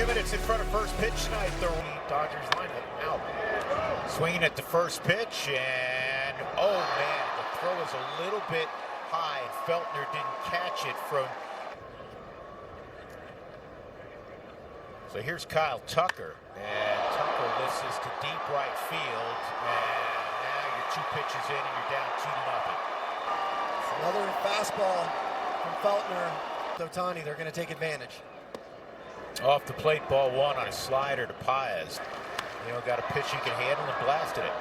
2 minutes in front of first pitch tonight. The Dodgers lineup out. Swinging at the first pitch, and oh man, the throw is a little bit high, and Feltner didn't catch it from. So here's Kyle Tucker, and Tucker lifts this to deep right field, and now you're 2 pitches in and you're down 2-0. It's another fastball from Feltner. Ohtani, they're going to take advantage. Off the plate, ball 1 on a slider to Paez. You know, got a pitch he can handle and blasted it.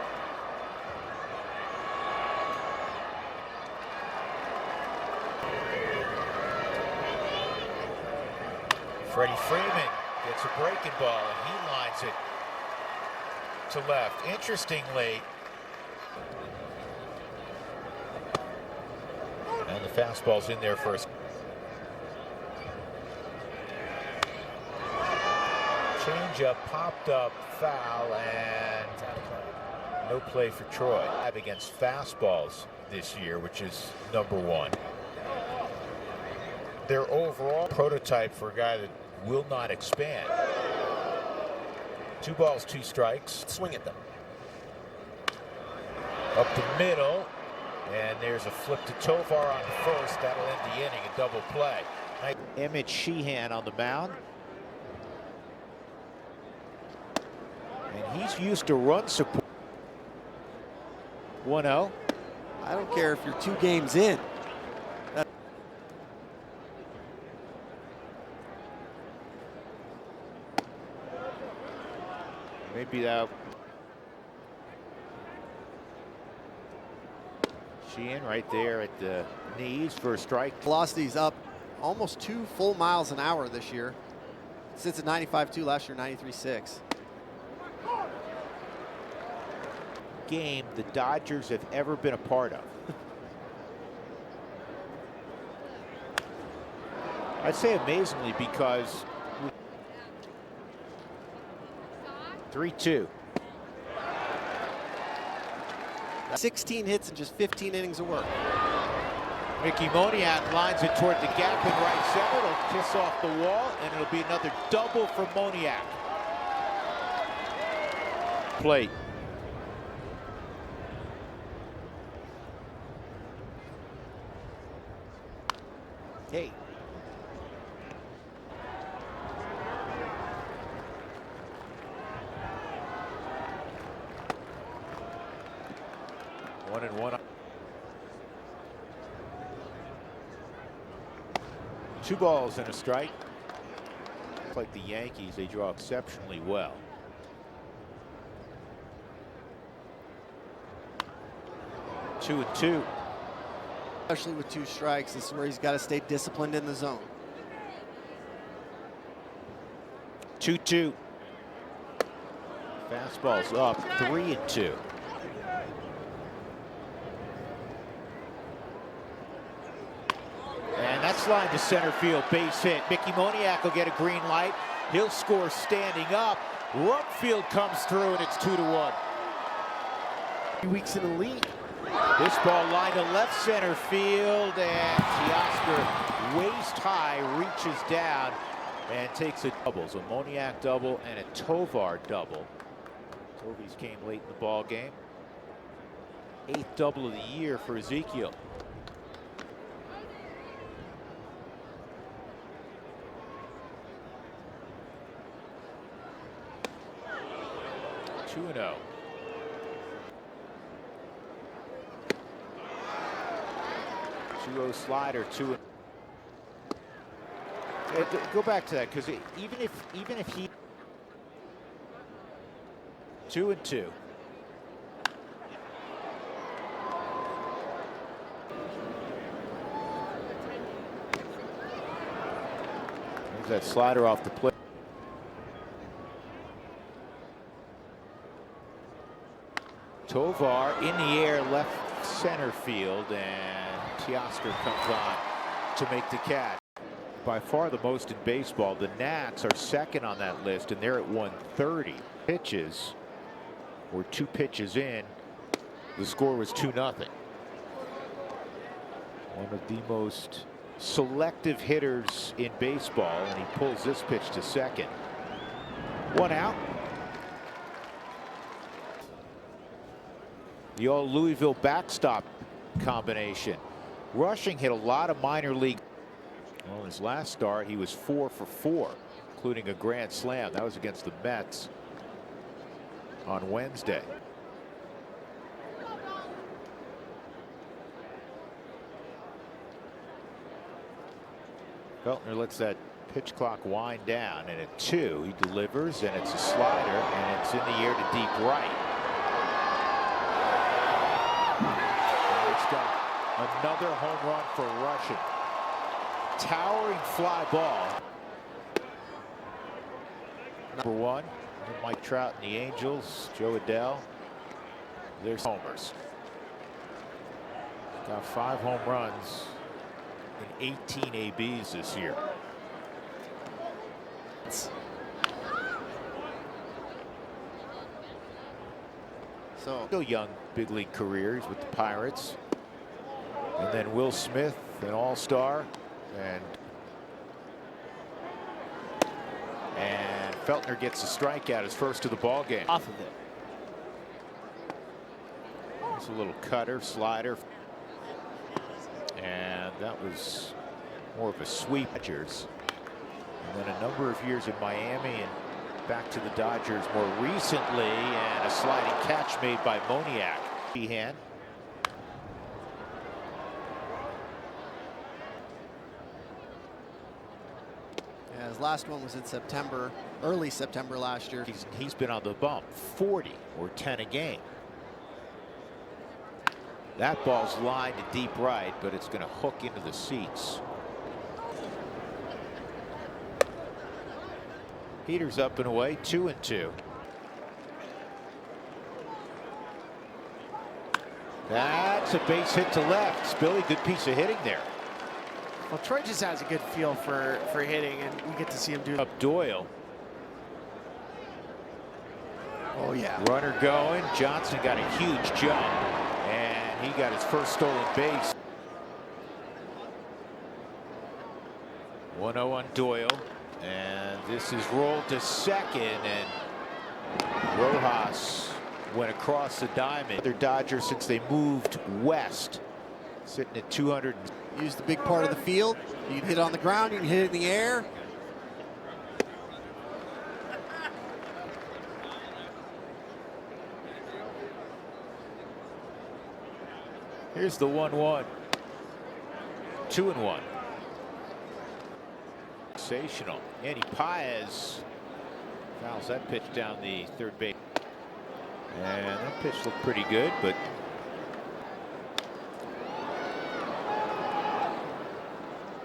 Freddie Freeman gets a breaking ball and he lines it to left. Interestingly, and the fastball's in there first. Changeup popped up, foul, and no play for Troy. Against fastballs this year, which is #1. Their overall prototype for a guy that will not expand. 2 balls, 2 strikes. Swing at them. Up the middle, and there's a flip to Tovar on the first. That'll end the inning, a double play. Emmett Sheehan on the mound. And he's used to run support. 1-0. I don't care if you're 2 games in. Maybe that. Sheehan right there at the knees for a strike. Velocity's up almost 2 full miles an hour this year. Sits at 95.2, last year 93.6. Game the Dodgers have ever been a part of. I'd say amazingly, because 3-2. 16 hits in just 15 innings of work. Mickey Moniak lines it toward the gap in right center. It'll kiss off the wall, and it'll be another double for Moniak. Plate. Hey. One and one. 2 balls and a strike. Like the Yankees, they draw exceptionally well. 2-2. Especially with 2 strikes, this is where he's got to stay disciplined in the zone. 2-2. Fastball's up, 3-2. And that's lined to center field, base hit. Mickey Moniak will get a green light. He'll score standing up. Rumfield comes through, and it's 2-1. 3 weeks in the league. This ball lined to left center field, and Teoscar waist high reaches down and takes a double. So Moniak double and a Tovar double. Tovies came late in the ball game. 8th double of the year for Ezekiel. Two and 0. Slider, 2. Go back to that, because even if he 2-2. There's that slider off the plate. Tovar in the air, left center field, and Teoscar comes on to make the catch. By far the most in baseball. The Nats are second on that list, and they're at 130. Pitches were 2 pitches in. The score was 2-0. One of the most selective hitters in baseball, and he pulls this pitch to second. One out. The old Louisville backstop combination. Rushing hit a lot of minor league. Well, his last start, he was 4 for 4, including a grand slam. That was against the Mets on Wednesday. Feltner lets that pitch clock wind down, and at 2, he delivers, and it's a slider, and it's in the air to deep right. And it's got another home run for Russian. Towering fly ball. Number 1, Mike Trout and the Angels, Joe Adele. There's homers. Got 5 home runs in 18 ABs this year. So Still young big league careers with the Pirates. And then Will Smith, an all-star. And Feltner gets a strikeout, his first of the ball game. Off of it. It's a little cutter, slider. And that was more of a sweep. Dodgers. And then a number of years in Miami and back to the Dodgers more recently, and a sliding catch made by Moniak. Behan. yeah, his last one was in September, early September last year. He's been on the bump, 40 or 10 a game. That ball's lined to deep right, but it's going to hook into the seats. Heaters up and away, 2-2. That's a base hit to left. Billy, good piece of hitting there. Well, Troy just has a good feel for hitting, and we get to see him do. Up Doyle. Oh yeah. Runner going. Johnson got a huge jump, and he got his first stolen base. 1-0 on Doyle. And this is rolled to second, and Rojas went across the diamond. They're Dodgers since they moved west, sitting at 200. Use the big part of the field. You can hit it on the ground, you can hit it in the air. Here's the 1-1. 2-1. Sensational. Andy Paez fouls that pitch down the third base. And that pitch looked pretty good, but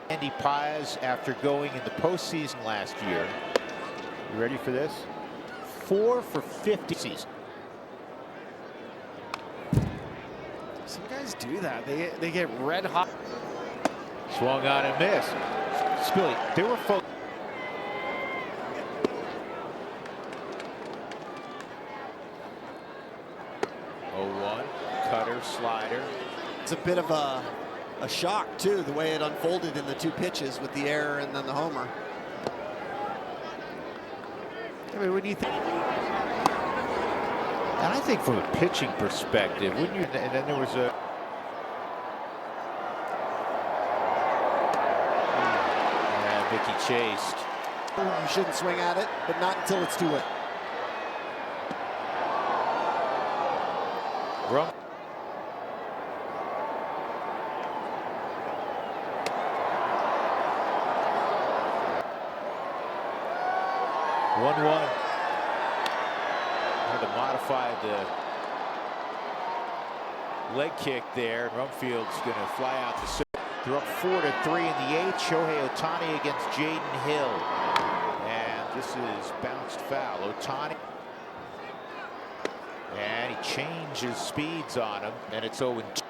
Andy Paez, after going in the postseason last year, you ready for this? 4 for 50 season. Some guys do that. They get red hot. Swung on and missed. Spilly, they were focused. Cutter, slider. It's a bit of a shock too, the way it unfolded in the 2 pitches with the error and then the homer. I mean, when you think, And I think from a pitching perspective, wouldn't you? And then there was a. Yeah, Mickey chased. You shouldn't swing at it, but not until it's too late. Rum. One. Had to modify the leg kick there. Rumfield's going to fly out the sixth. They're up 4-3 in the 8th. Shohei Ohtani against Jaden Hill. And this is bounced foul. Ohtani. And he changes speeds on him. And it's 0-2.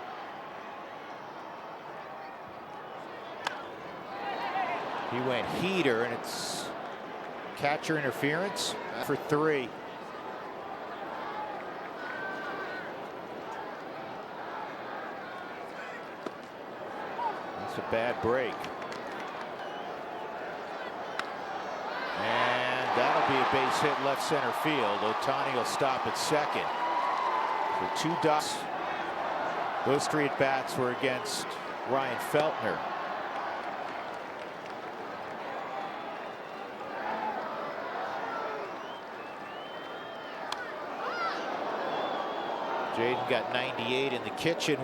He went heater, and it's catcher interference for 3. That's a bad break. And That'll be a base hit left center field. Ohtani will stop at second. For 2 dots. Those 3 at-bats were against Ryan Feltner. Jaden got 98 in the kitchen.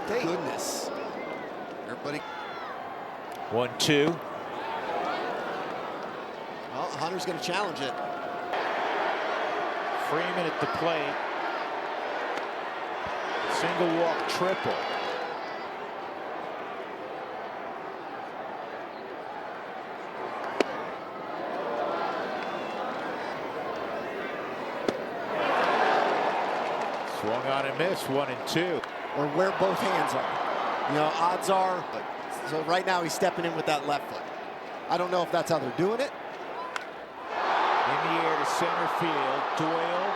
Goodness. Everybody. 1-2. Well, Hunter's going to challenge it. Freeman at the plate. Single walk triple. Swung on and missed. 1-2. Or where both hands are. You know, odds are. So right now he's stepping in with that left foot. I don't know if that's how they're doing it. In the air to center field. Doyle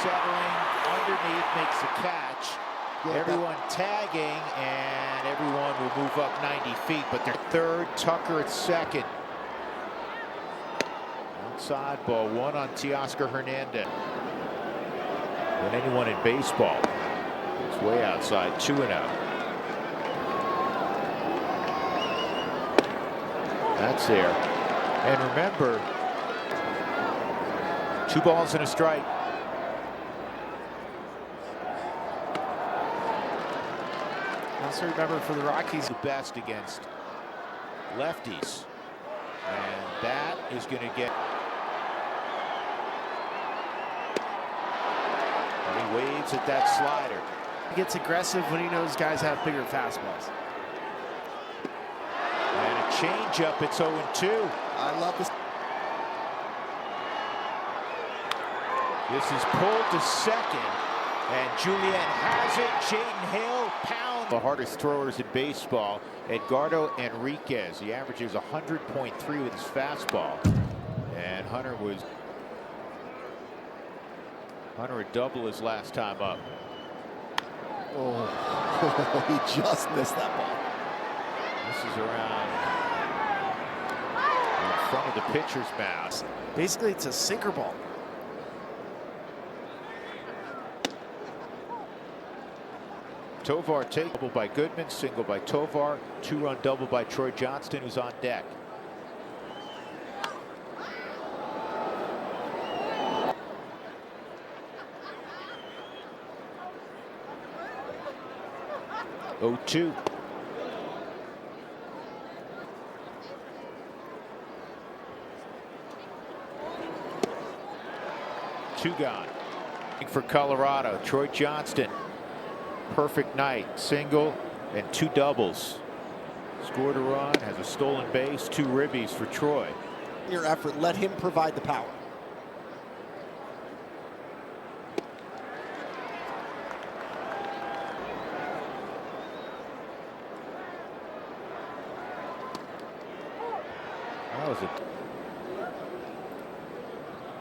settling underneath, makes a catch. Yeah, everyone tagging, and everyone will move up 90 feet, but they're third. Tucker at second. Outside ball 1 on Teoscar Hernandez. Than anyone in baseball. It's way outside, 2-0. That's there. And remember, 2 balls and a strike. Also remember for the Rockies, The best against lefties. And that is going to get. And he waves at that slider. he gets aggressive when he knows guys have bigger fastballs. And a changeup. It's 0-2. I love this. This is pulled to second, and Julian has it. Jaden Hale pounds the hardest throwers in baseball. Edgardo Enriquez. He averages 100.3 with his fastball, and Hunter a double his last time up. Oh, he just missed that ball. This is around in front of the pitcher's mound. Basically, it's a sinker ball. Tovar take double by Goodman, single by Tovar, 2-run double by Troy Johnston, who's on deck. Oh, 2. Two gone. For Colorado, Troy Johnston. Perfect night, single and 2 doubles. Scored a run, has a stolen base, 2 ribbies for Troy. Your effort, let him provide the power. That was it.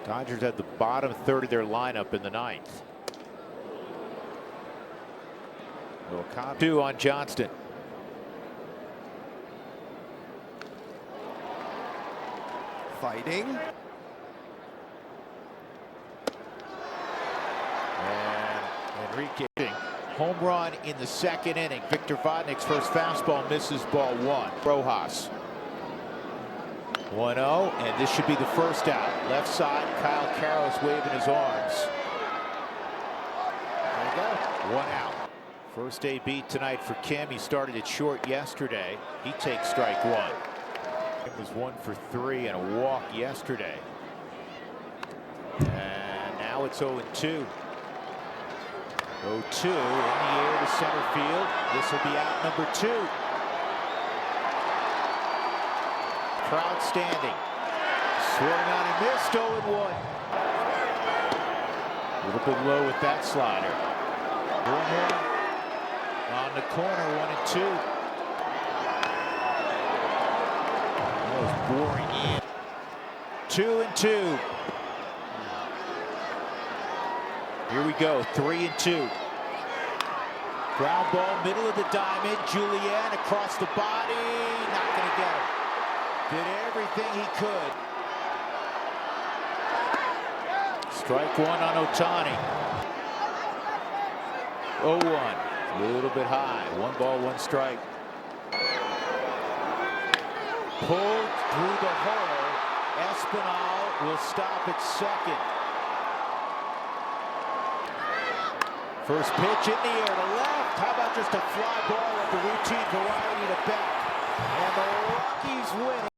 Dodgers had the bottom third of their lineup in the 9th. 2 on Johnston. Fighting. And Enrique. Home run in the 2nd inning. Victor Vodnik's first fastball misses, ball 1. Rojas. 1-0, and this should be the first out. Left side, Kyle Carroll's waving his arms. There you go. 1 out. First AB tonight for Kim. He started it short yesterday. He takes strike 1. It was 1 for 3 and a walk yesterday. And now it's 0-2. 0-2 in the air to center field. This will be out number 2. Crowd standing. Swung on and missed. 0-1. A little bit low with that slider. 1-1. On the corner, 1-2. That was boring in. 2-2. Here we go, 3-2. Ground ball, middle of the diamond. Julian across the body, not going to get him. everything he could. Strike one on Ohtani. 0-1. A little bit high. 1 ball, 1 strike. Pulled through the hole. Espinal will stop at second. First pitch in the air to left. How about just a fly ball at the routine variety to back? And the Rockies win.